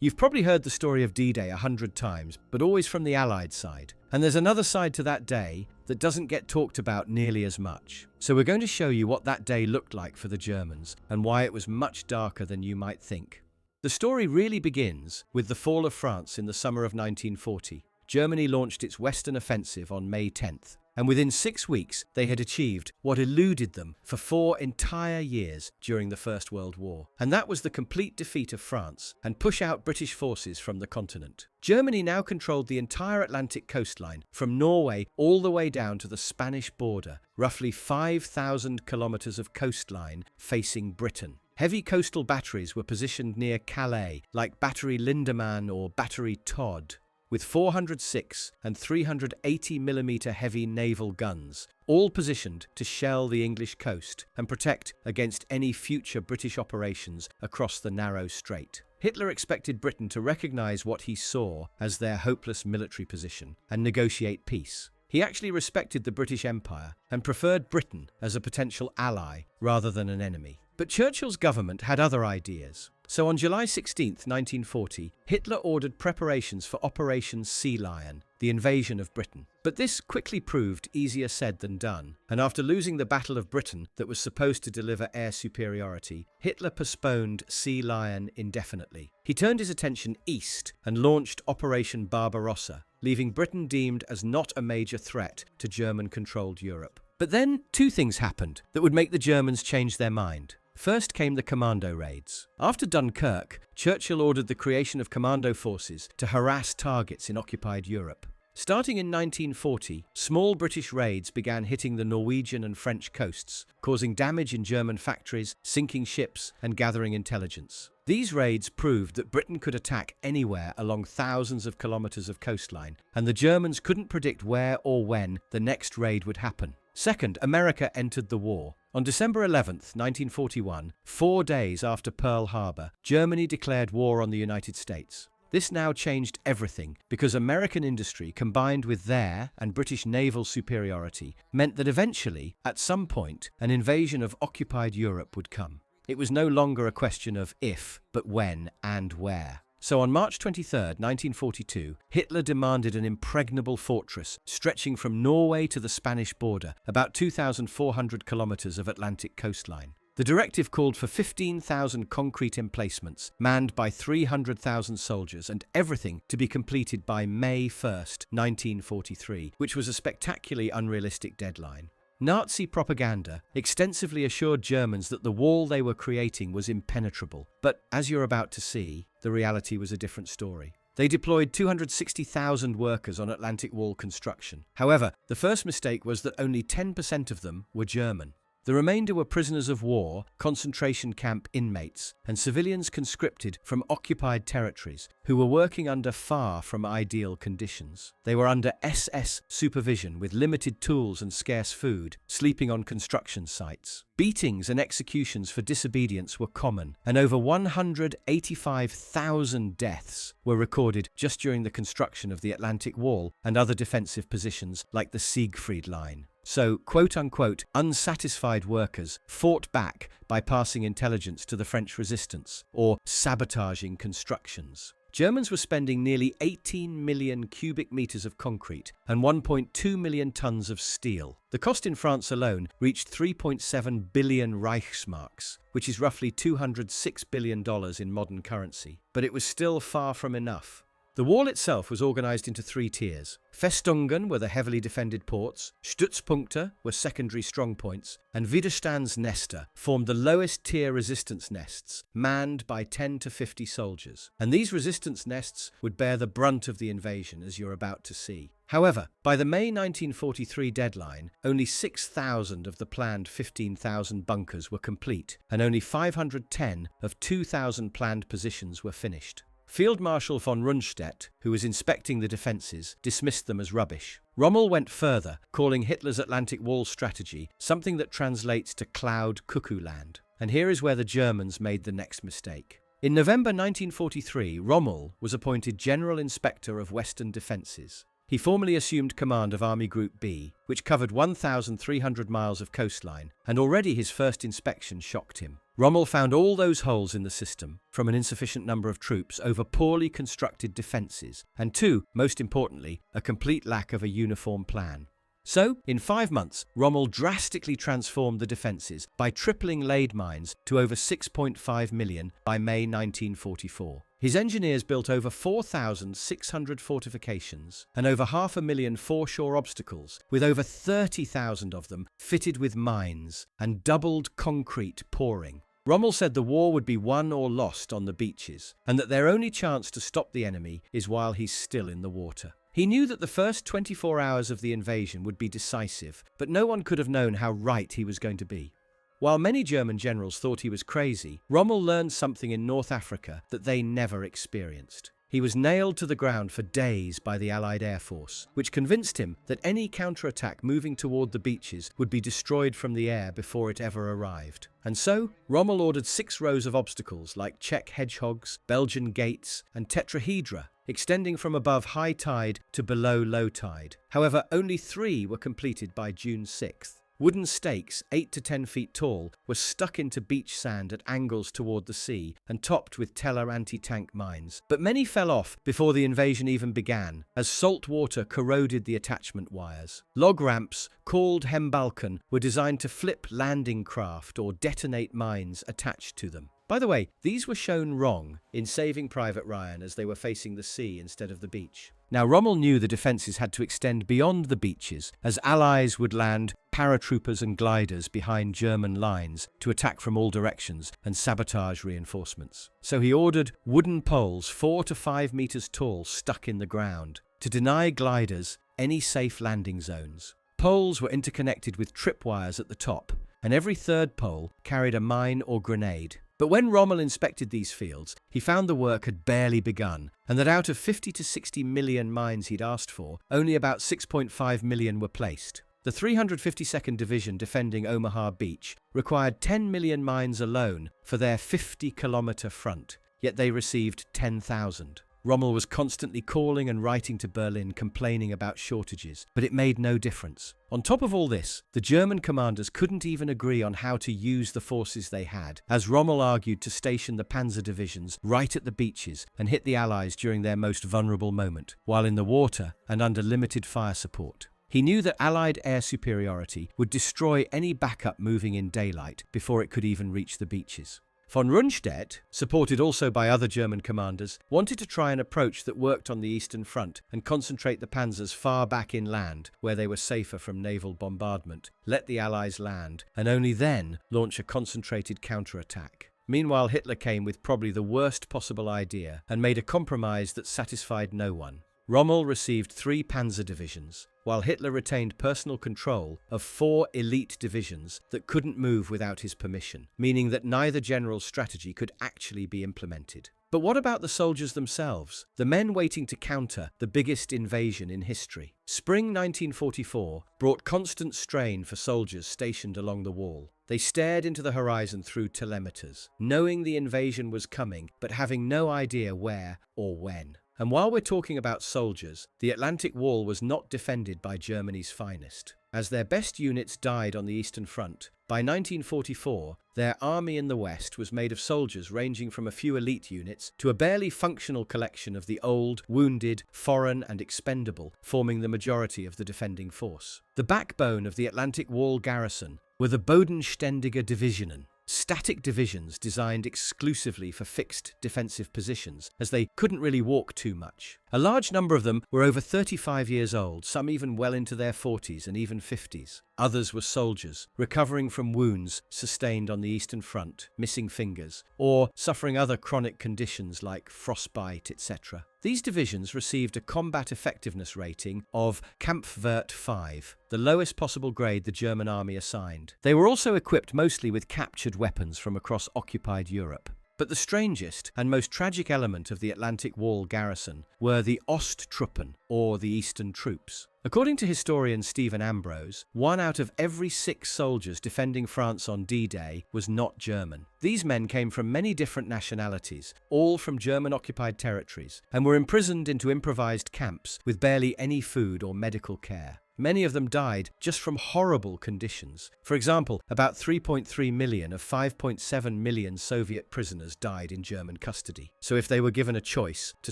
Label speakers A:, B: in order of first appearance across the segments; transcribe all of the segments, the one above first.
A: You've probably heard the story of D-Day 100 times, but always from the Allied side. And there's another side to that day that doesn't get talked about nearly as much. So we're going to show you what that day looked like for the Germans and why it was much darker than you might think. The story really begins with the fall of France in the summer of 1940. Germany launched its Western offensive on May 10th. And within 6 weeks, they had achieved what eluded them for 4 entire years during the First World War. And that was the complete defeat of France and push out British forces from the continent. Germany now controlled the entire Atlantic coastline, from Norway all the way down to the Spanish border, roughly 5,000 kilometers of coastline facing Britain. Heavy coastal batteries were positioned near Calais, like Battery Lindemann or Battery Todd, with 406 and 380mm heavy naval guns, all positioned to shell the English coast and protect against any future British operations across the narrow strait. Hitler expected Britain to recognize what he saw as their hopeless military position and negotiate peace. He actually respected the British Empire and preferred Britain as a potential ally rather than an enemy. But Churchill's government had other ideas. So on July 16, 1940, Hitler ordered preparations for Operation Sea Lion, the invasion of Britain. But this quickly proved easier said than done, and after losing the Battle of Britain that was supposed to deliver air superiority, Hitler postponed Sea Lion indefinitely. He turned his attention east and launched Operation Barbarossa, leaving Britain deemed as not a major threat to German-controlled Europe. But then 2 things happened that would make the Germans change their mind. First came the commando raids. After Dunkirk, Churchill ordered the creation of commando forces to harass targets in occupied Europe. Starting in 1940, small British raids began hitting the Norwegian and French coasts, causing damage in German factories, sinking ships, and gathering intelligence. These raids proved that Britain could attack anywhere along thousands of kilometers of coastline, and the Germans couldn't predict where or when the next raid would happen. Second, America entered the war. On December 11, 1941, 4 days after Pearl Harbor, Germany declared war on the United States. This now changed everything because American industry combined with their and British naval superiority meant that eventually, at some point, an invasion of occupied Europe would come. It was no longer a question of if, but when and where. So on March 23, 1942, Hitler demanded an impregnable fortress stretching from Norway to the Spanish border, about 2,400 kilometers of Atlantic coastline. The directive called for 15,000 concrete emplacements, manned by 300,000 soldiers, and everything to be completed by May 1, 1943, which was a spectacularly unrealistic deadline. Nazi propaganda extensively assured Germans that the wall they were creating was impenetrable. But, as you're about to see, the reality was a different story. They deployed 260,000 workers on Atlantic Wall construction. However, the first mistake was that only 10% of them were German. The remainder were prisoners of war, concentration camp inmates, and civilians conscripted from occupied territories who were working under far from ideal conditions. They were under SS supervision with limited tools and scarce food, sleeping on construction sites. Beatings and executions for disobedience were common, and over 185,000 deaths were recorded just during the construction of the Atlantic Wall and other defensive positions like the Siegfried Line. So, quote-unquote, unsatisfied workers fought back by passing intelligence to the French resistance, or sabotaging constructions. Germans were spending nearly 18 million cubic meters of concrete and 1.2 million tons of steel. The cost in France alone reached 3.7 billion Reichsmarks, which is roughly $206 billion in modern currency. But it was still far from enough. The wall itself was organized into 3 tiers. Festungen were the heavily defended ports, Stützpunkte were secondary strongpoints, and Widerstandsnester formed the lowest tier resistance nests, manned by 10 to 50 soldiers. And these resistance nests would bear the brunt of the invasion, as you're about to see. However, by the May 1943 deadline, only 6,000 of the planned 15,000 bunkers were complete, and only 510 of 2,000 planned positions were finished. Field Marshal von Rundstedt, who was inspecting the defences, dismissed them as rubbish. Rommel went further, calling Hitler's Atlantic Wall strategy something that translates to cloud cuckoo land. And here is where the Germans made the next mistake. In November 1943, Rommel was appointed General Inspector of Western Defences. He formally assumed command of Army Group B, which covered 1,300 miles of coastline, and already his first inspection shocked him. Rommel found all those holes in the system, from an insufficient number of troops over poorly constructed defenses, and two, most importantly, a complete lack of a uniform plan. So, in 5 months, Rommel drastically transformed the defences by tripling laid mines to over 6.5 million by May 1944. His engineers built over 4,600 fortifications and over 500,000 foreshore obstacles, with over 30,000 of them fitted with mines and doubled concrete pouring. Rommel said the war would be won or lost on the beaches, and that their only chance to stop the enemy is while he's still in the water. He knew that the first 24 hours of the invasion would be decisive, but no one could have known how right he was going to be. While many German generals thought he was crazy, Rommel learned something in North Africa that they never experienced. He was nailed to the ground for days by the Allied Air Force, which convinced him that any counterattack moving toward the beaches would be destroyed from the air before it ever arrived. And so, Rommel ordered 6 rows of obstacles like Czech hedgehogs, Belgian gates, and tetrahedra, extending from above high tide to below low tide. However, only 3 were completed by June 6th. Wooden stakes, 8 to 10 feet tall, were stuck into beach sand at angles toward the sea and topped with Teller anti-tank mines. But many fell off before the invasion even began, as salt water corroded the attachment wires. Log ramps, called hembalken, were designed to flip landing craft or detonate mines attached to them. By the way, these were shown wrong in Saving Private Ryan, as they were facing the sea instead of the beach. Now, Rommel knew the defences had to extend beyond the beaches, as Allies would land paratroopers and gliders behind German lines to attack from all directions and sabotage reinforcements. So he ordered wooden poles 4 to 5 meters tall stuck in the ground to deny gliders any safe landing zones. Poles were interconnected with tripwires at the top, and every third pole carried a mine or grenade. But when Rommel inspected these fields, he found the work had barely begun, and that out of 50 to 60 million mines he'd asked for, only about 6.5 million were placed. The 352nd Division defending Omaha Beach required 10 million mines alone for their 50-kilometer front, yet they received 10,000. Rommel was constantly calling and writing to Berlin complaining about shortages, but it made no difference. On top of all this, the German commanders couldn't even agree on how to use the forces they had, as Rommel argued to station the panzer divisions right at the beaches and hit the Allies during their most vulnerable moment, while in the water and under limited fire support. He knew that Allied air superiority would destroy any backup moving in daylight before it could even reach the beaches. Von Rundstedt, supported also by other German commanders, wanted to try an approach that worked on the Eastern Front and concentrate the panzers far back inland, where they were safer from naval bombardment, let the Allies land, and only then launch a concentrated counterattack. Meanwhile, Hitler came with probably the worst possible idea and made a compromise that satisfied no one. Rommel received 3 panzer divisions, while Hitler retained personal control of 4 elite divisions that couldn't move without his permission, meaning that neither general's strategy could actually be implemented. But what about the soldiers themselves, the men waiting to counter the biggest invasion in history? Spring 1944 brought constant strain for soldiers stationed along the wall. They stared into the horizon through telemeters, knowing the invasion was coming, but having no idea where or when. And while we're talking about soldiers, the Atlantic Wall was not defended by Germany's finest. As their best units died on the Eastern Front, by 1944, their army in the West was made of soldiers ranging from a few elite units to a barely functional collection of the old, wounded, foreign and expendable, forming the majority of the defending force. The backbone of the Atlantic Wall garrison were the Bodenständige Divisionen, static divisions designed exclusively for fixed defensive positions, as they couldn't really walk too much. A large number of them were over 35 years old, some even well into their 40s and even 50s. Others were soldiers, recovering from wounds sustained on the Eastern Front, missing fingers, or suffering other chronic conditions like frostbite, etc. These divisions received a combat effectiveness rating of Kampfwert 5, the lowest possible grade the German army assigned. They were also equipped mostly with captured weapons from across occupied Europe. But the strangest and most tragic element of the Atlantic Wall garrison were the Osttruppen, or the Eastern Troops. According to historian Stephen Ambrose, 1 out of every 6 soldiers defending France on D-Day was not German. These men came from many different nationalities, all from German-occupied territories, and were imprisoned into improvised camps with barely any food or medical care. Many of them died just from horrible conditions. For example, about 3.3 million of 5.7 million Soviet prisoners died in German custody. So if they were given a choice to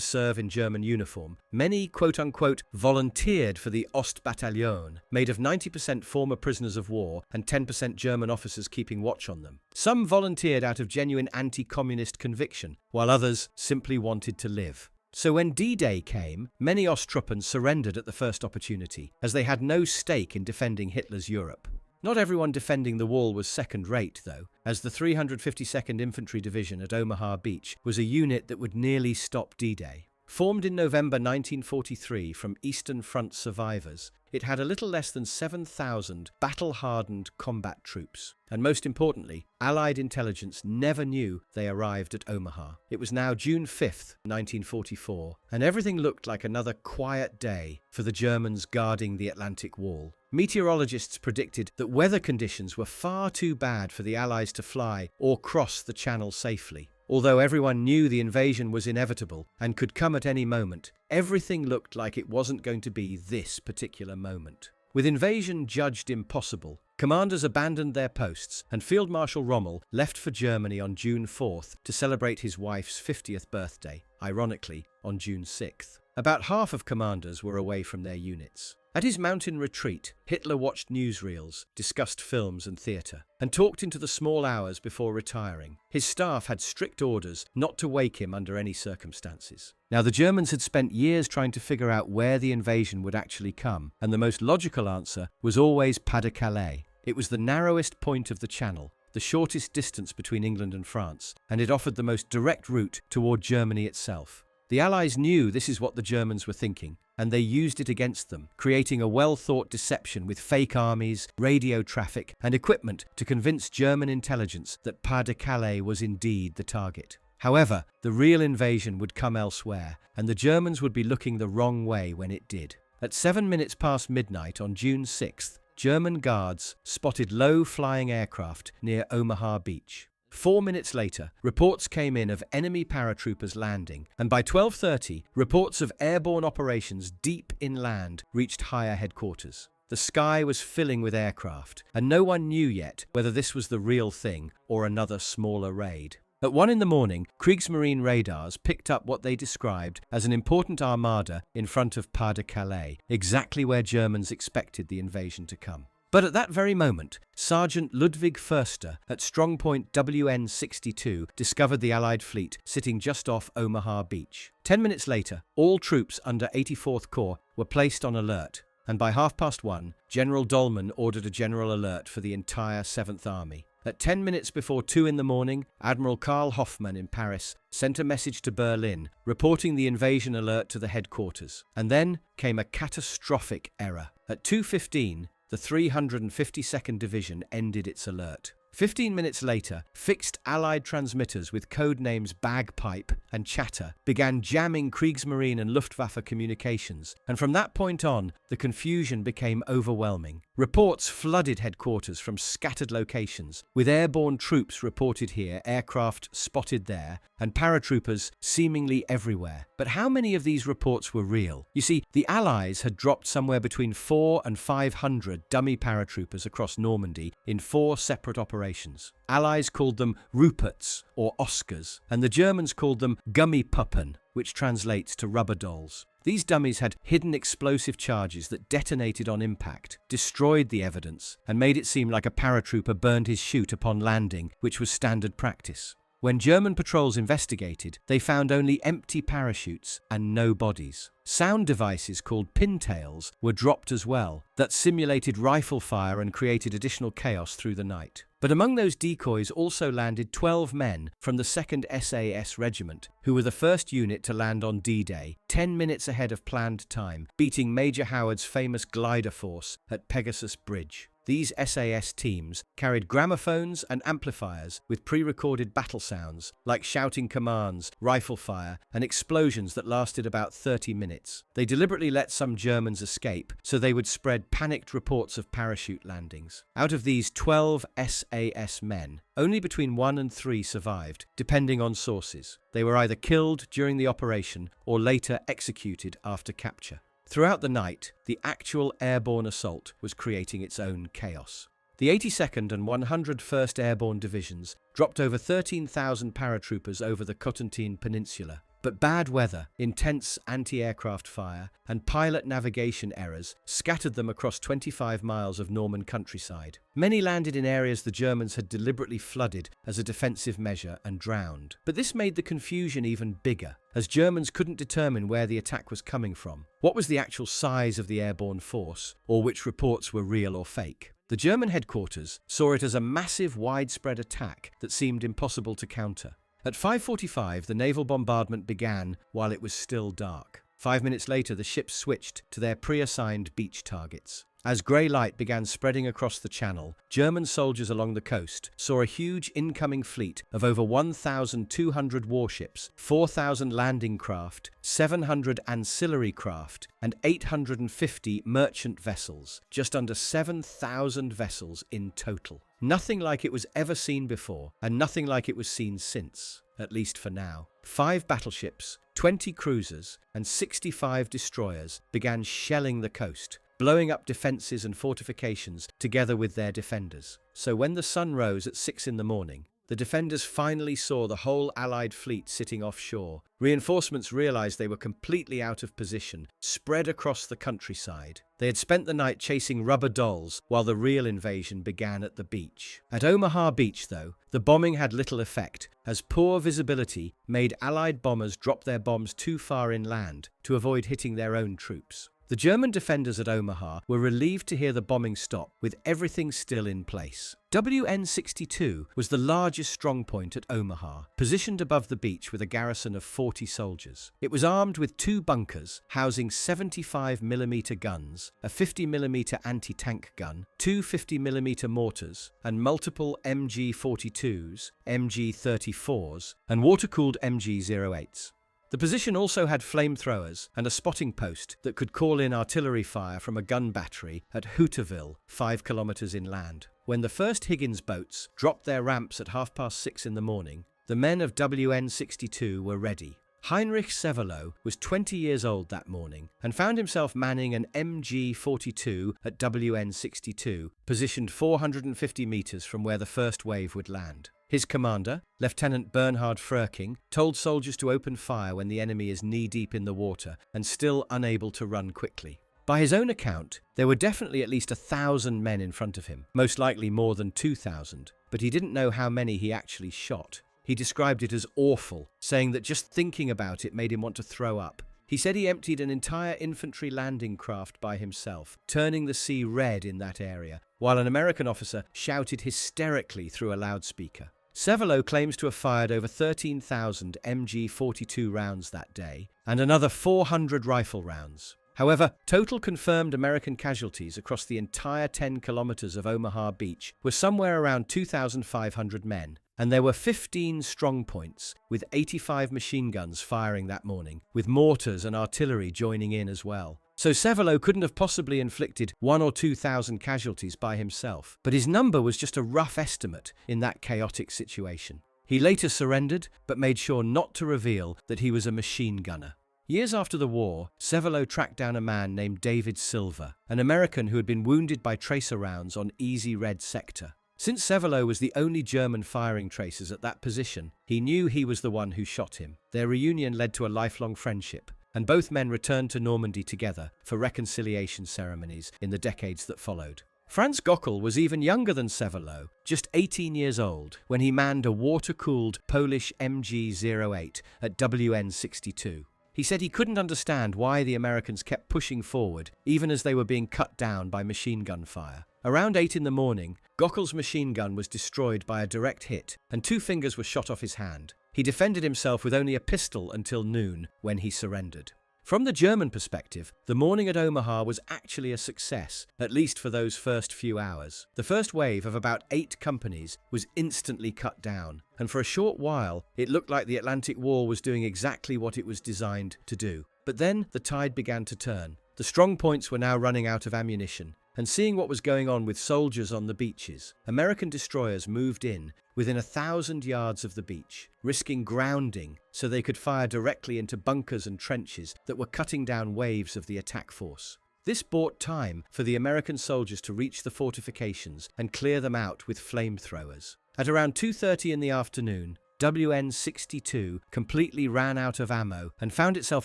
A: serve in German uniform, many quote-unquote volunteered for the Ostbataillon, made of 90% former prisoners of war and 10% German officers keeping watch on them. Some volunteered out of genuine anti-communist conviction, while others simply wanted to live. So when D-Day came, many Osttruppen surrendered at the first opportunity, as they had no stake in defending Hitler's Europe. Not everyone defending the wall was second-rate, though, as the 352nd Infantry Division at Omaha Beach was a unit that would nearly stop D-Day. Formed in November 1943 from Eastern Front survivors, it had a little less than 7,000 battle-hardened combat troops. And most importantly, Allied intelligence never knew they arrived at Omaha. It was now June 5th, 1944, and everything looked like another quiet day for the Germans guarding the Atlantic Wall. Meteorologists predicted that weather conditions were far too bad for the Allies to fly or cross the Channel safely. Although everyone knew the invasion was inevitable and could come at any moment, everything looked like it wasn't going to be this particular moment. With invasion judged impossible, commanders abandoned their posts, and Field Marshal Rommel left for Germany on June 4th to celebrate his wife's 50th birthday, ironically on June 6th. About half of commanders were away from their units. At his mountain retreat, Hitler watched newsreels, discussed films and theatre, and talked into the small hours before retiring. His staff had strict orders not to wake him under any circumstances. Now, the Germans had spent years trying to figure out where the invasion would actually come, and the most logical answer was always Pas de Calais. It was the narrowest point of the Channel, the shortest distance between England and France, and it offered the most direct route toward Germany itself. The Allies knew this is what the Germans were thinking, and they used it against them, creating a well-thought deception with fake armies, radio traffic, and equipment to convince German intelligence that Pas de Calais was indeed the target. However, the real invasion would come elsewhere, and the Germans would be looking the wrong way when it did. At 7 minutes past midnight on June 6th, German guards spotted low-flying aircraft near Omaha Beach. 4 minutes later, reports came in of enemy paratroopers landing, and by 12:30, reports of airborne operations deep inland reached higher headquarters. The sky was filling with aircraft, and no one knew yet whether this was the real thing or another smaller raid. At 1 in the morning, Kriegsmarine radars picked up what they described as an important armada in front of Pas de Calais, exactly where Germans expected the invasion to come. But at that very moment, Sergeant Ludwig Förster at strongpoint WN-62 discovered the Allied fleet sitting just off Omaha Beach. 10 minutes later, all troops under 84th Corps were placed on alert, and by 1:30, General Dolman ordered a general alert for the entire 7th Army. At 10 minutes before 2 in the morning, Admiral Karl Hoffmann in Paris sent a message to Berlin reporting the invasion alert to the headquarters. And then came a catastrophic error. At 2:15, the 352nd Division ended its alert. 15 minutes later, fixed Allied transmitters with code names Bagpipe and Chatter began jamming Kriegsmarine and Luftwaffe communications, and from that point on, the confusion became overwhelming. Reports flooded headquarters from scattered locations, with airborne troops reported here, aircraft spotted there, and paratroopers seemingly everywhere. But how many of these reports were real? You see, the Allies had dropped somewhere between 400 and 500 dummy paratroopers across Normandy in 4 separate operations. Allies called them Ruperts or Oscars, and the Germans called them Gummipuppen, which translates to rubber dolls. These dummies had hidden explosive charges that detonated on impact, destroyed the evidence, and made it seem like a paratrooper burned his chute upon landing, which was standard practice. When German patrols investigated, they found only empty parachutes and no bodies. Sound devices called pintails were dropped as well, that simulated rifle fire and created additional chaos through the night. But among those decoys also landed 12 men from the 2nd SAS Regiment, who were the first unit to land on D-Day, 10 minutes ahead of planned time, beating Major Howard's famous glider force at Pegasus Bridge. These SAS teams carried gramophones and amplifiers with pre-recorded battle sounds, like shouting commands, rifle fire, and explosions that lasted about 30 minutes. They deliberately let some Germans escape, so they would spread panicked reports of parachute landings. Out of these 12 SAS men, only between 1 and 3 survived, depending on sources. They were either killed during the operation or later executed after capture. Throughout the night, the actual airborne assault was creating its own chaos. The 82nd and 101st Airborne Divisions dropped over 13,000 paratroopers over the Cotentin Peninsula, but bad weather, intense anti-aircraft fire, and pilot navigation errors scattered them across 25 miles of Norman countryside. Many landed in areas the Germans had deliberately flooded as a defensive measure and drowned. But this made the confusion even bigger, as Germans couldn't determine where the attack was coming from. What was the actual size of the airborne force, or which reports were real or fake? The German headquarters saw it as a massive, widespread attack that seemed impossible to counter. At 5:45, the naval bombardment began while it was still dark. 5 minutes later, the ships switched to their pre-assigned beach targets. As grey light began spreading across the channel, German soldiers along the coast saw a huge incoming fleet of over 1,200 warships, 4,000 landing craft, 700 ancillary craft, and 850 merchant vessels, just under 7,000 vessels in total. Nothing like it was ever seen before, and nothing like it was seen since, at least for now. 5 battleships, 20 cruisers, and 65 destroyers began shelling the coast, blowing up defenses and fortifications together with their defenders. So when the sun rose at 6 in the morning, the defenders finally saw the whole Allied fleet sitting offshore. Reinforcements realized they were completely out of position, spread across the countryside. They had spent the night chasing rubber dolls while the real invasion began at the beach. At Omaha Beach, though, the bombing had little effect, as poor visibility made Allied bombers drop their bombs too far inland to avoid hitting their own troops. The German defenders at Omaha were relieved to hear the bombing stop, with everything still in place. WN-62 was the largest strongpoint at Omaha, positioned above the beach with a garrison of 40 soldiers. It was armed with 2 bunkers housing 75mm guns, a 50mm anti-tank gun, 2 50mm mortars, and multiple MG-42s, MG-34s, and water-cooled MG-08s. The position also had flamethrowers and a spotting post that could call in artillery fire from a gun battery at Hooterville, 5 kilometers inland. When the first Higgins boats dropped their ramps at 6:30 in the morning, the men of WN-62 were ready. Heinrich Severloh was 20 years old that morning and found himself manning an MG-42 at WN-62, positioned 450 meters from where the first wave would land. His commander, Lieutenant Bernhard Frerking, told soldiers to open fire when the enemy is knee-deep in the water and still unable to run quickly. By his own account, there were definitely at least 1,000 men in front of him, most likely more than 2,000, but he didn't know how many he actually shot. He described it as awful, saying that just thinking about it made him want to throw up. He said he emptied an entire infantry landing craft by himself, turning the sea red in that area, while an American officer shouted hysterically through a loudspeaker. Severloh claims to have fired over 13,000 MG-42 rounds that day, and another 400 rifle rounds. However, total confirmed American casualties across the entire 10 kilometers of Omaha Beach were somewhere around 2,500 men, and there were 15 strongpoints, with 85 machine guns firing that morning, with mortars and artillery joining in as well. So Severloh couldn't have possibly inflicted 1,000 or 2,000 casualties by himself, but his number was just a rough estimate in that chaotic situation. He later surrendered, but made sure not to reveal that he was a machine gunner. Years after the war, Severloh tracked down a man named David Silver, an American who had been wounded by tracer rounds on Easy Red Sector. Since Severloh was the only German firing tracers at that position, he knew he was the one who shot him. Their reunion led to a lifelong friendship, and both men returned to Normandy together for reconciliation ceremonies in the decades that followed. Franz Gockel was even younger than Severloh, just 18 years old, when he manned a water-cooled Polish MG-08 at WN-62. He said he couldn't understand why the Americans kept pushing forward, even as they were being cut down by machine gun fire. Around 8 in the morning, Gockel's machine gun was destroyed by a direct hit, and 2 fingers were shot off his hand. He defended himself with only a pistol until noon, when he surrendered. From the German perspective, the morning at Omaha was actually a success, at least for those first few hours. The first wave of about 8 companies was instantly cut down, and for a short while, it looked like the Atlantic Wall was doing exactly what it was designed to do. But then the tide began to turn. The strong points were now running out of ammunition, and seeing what was going on with soldiers on the beaches, American destroyers moved in within 1,000 yards of the beach, risking grounding so they could fire directly into bunkers and trenches that were cutting down waves of the attack force. This bought time for the American soldiers to reach the fortifications and clear them out with flamethrowers. At around 2:30 in the afternoon, WN-62 completely ran out of ammo and found itself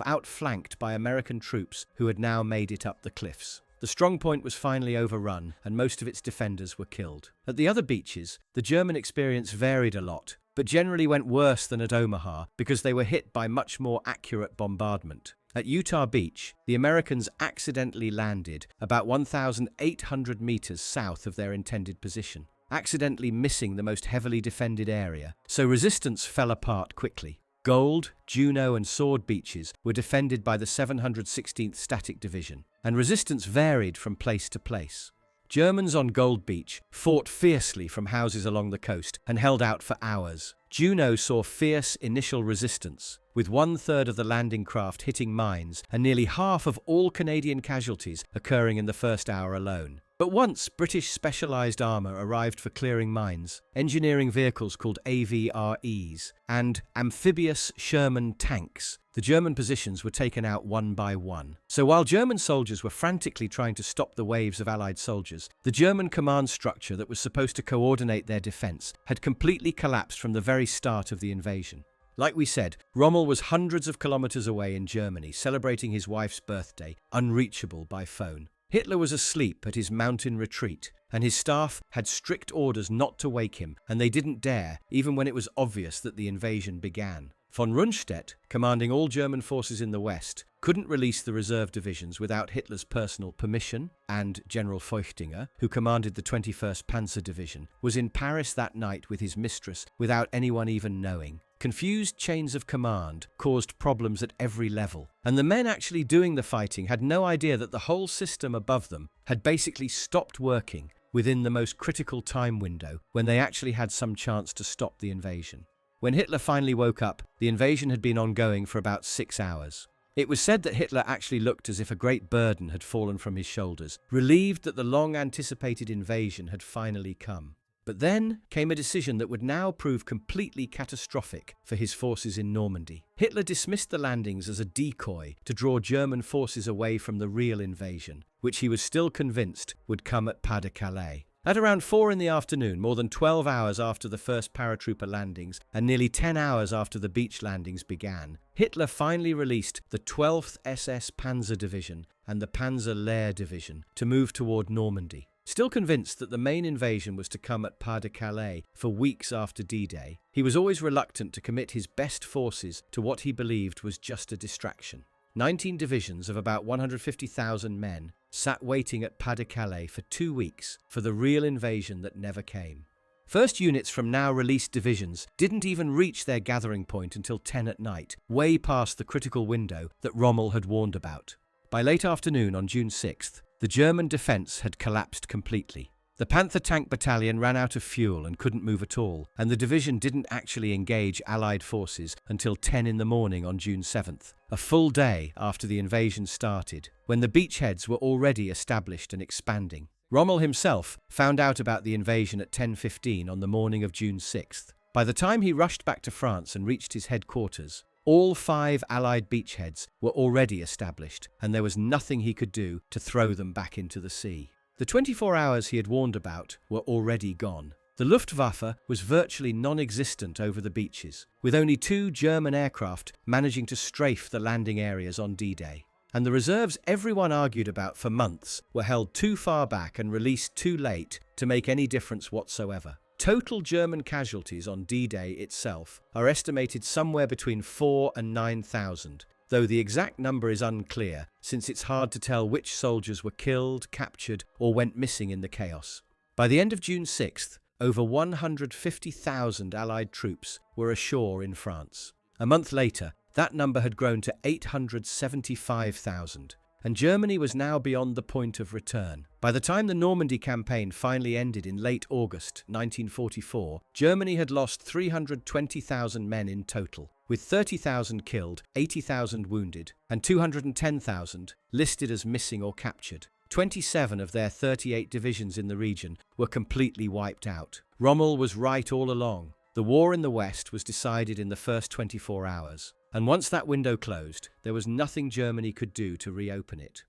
A: outflanked by American troops who had now made it up the cliffs. The strongpoint was finally overrun and most of its defenders were killed. At the other beaches, the German experience varied a lot, but generally went worse than at Omaha because they were hit by much more accurate bombardment. At Utah Beach, the Americans accidentally landed about 1,800 meters south of their intended position, accidentally missing the most heavily defended area, so resistance fell apart quickly. Gold, Juno and Sword beaches were defended by the 716th Static Division, and resistance varied from place to place. Germans on Gold Beach fought fiercely from houses along the coast and held out for hours. Juno saw fierce initial resistance, with 1/3 of the landing craft hitting mines and nearly half of all Canadian casualties occurring in the first hour alone. But once British specialised armour arrived for clearing mines, engineering vehicles called AVREs, and amphibious Sherman tanks, the German positions were taken out one by one. So while German soldiers were frantically trying to stop the waves of Allied soldiers, the German command structure that was supposed to coordinate their defence had completely collapsed from the very start of the invasion. Like we said, Rommel was hundreds of kilometres away in Germany, celebrating his wife's birthday, unreachable by phone. Hitler was asleep at his mountain retreat, and his staff had strict orders not to wake him, and they didn't dare, even when it was obvious that the invasion began. Von Rundstedt, commanding all German forces in the west, couldn't release the reserve divisions without Hitler's personal permission, and General Feuchtinger, who commanded the 21st Panzer Division, was in Paris that night with his mistress without anyone even knowing. Confused chains of command caused problems at every level, and the men actually doing the fighting had no idea that the whole system above them had basically stopped working within the most critical time window when they actually had some chance to stop the invasion. When Hitler finally woke up, the invasion had been ongoing for about 6 hours. It was said that Hitler actually looked as if a great burden had fallen from his shoulders, relieved that the long-anticipated invasion had finally come. But then came a decision that would now prove completely catastrophic for his forces in Normandy. Hitler dismissed the landings as a decoy to draw German forces away from the real invasion, which he was still convinced would come at Pas de Calais. At around 4 in the afternoon, more than 12 hours after the first paratrooper landings and nearly 10 hours after the beach landings began, Hitler finally released the 12th SS Panzer Division and the Panzer Lehr Division to move toward Normandy. Still convinced that the main invasion was to come at Pas de Calais for weeks after D-Day, he was always reluctant to commit his best forces to what he believed was just a distraction. 19 divisions of about 150,000 men sat waiting at Pas de Calais for 2 weeks for the real invasion that never came. First units from now released divisions didn't even reach their gathering point until 10 at night, way past the critical window that Rommel had warned about. By late afternoon on June 6th, the German defence had collapsed completely. The Panther tank battalion ran out of fuel and couldn't move at all, and the division didn't actually engage Allied forces until 10 in the morning on June 7th, a full day after the invasion started, when the beachheads were already established and expanding. Rommel himself found out about the invasion at 10:15 on the morning of June 6th. By the time he rushed back to France and reached his headquarters, all 5 Allied beachheads were already established, and there was nothing he could do to throw them back into the sea. The 24 hours he had warned about were already gone. The Luftwaffe was virtually non-existent over the beaches, with only 2 German aircraft managing to strafe the landing areas on D-Day. And the reserves everyone argued about for months were held too far back and released too late to make any difference whatsoever. Total German casualties on D-Day itself are estimated somewhere between 4,000 and 9,000, though the exact number is unclear since it's hard to tell which soldiers were killed, captured, or went missing in the chaos. By the end of June 6th, over 150,000 Allied troops were ashore in France. A month later, that number had grown to 875,000, and Germany was now beyond the point of return. By the time the Normandy campaign finally ended in late August 1944, Germany had lost 320,000 men in total, with 30,000 killed, 80,000 wounded, and 210,000 listed as missing or captured. 27 of their 38 divisions in the region were completely wiped out. Rommel was right all along. The war in the West was decided in the first 24 hours. And once that window closed, there was nothing Germany could do to reopen it.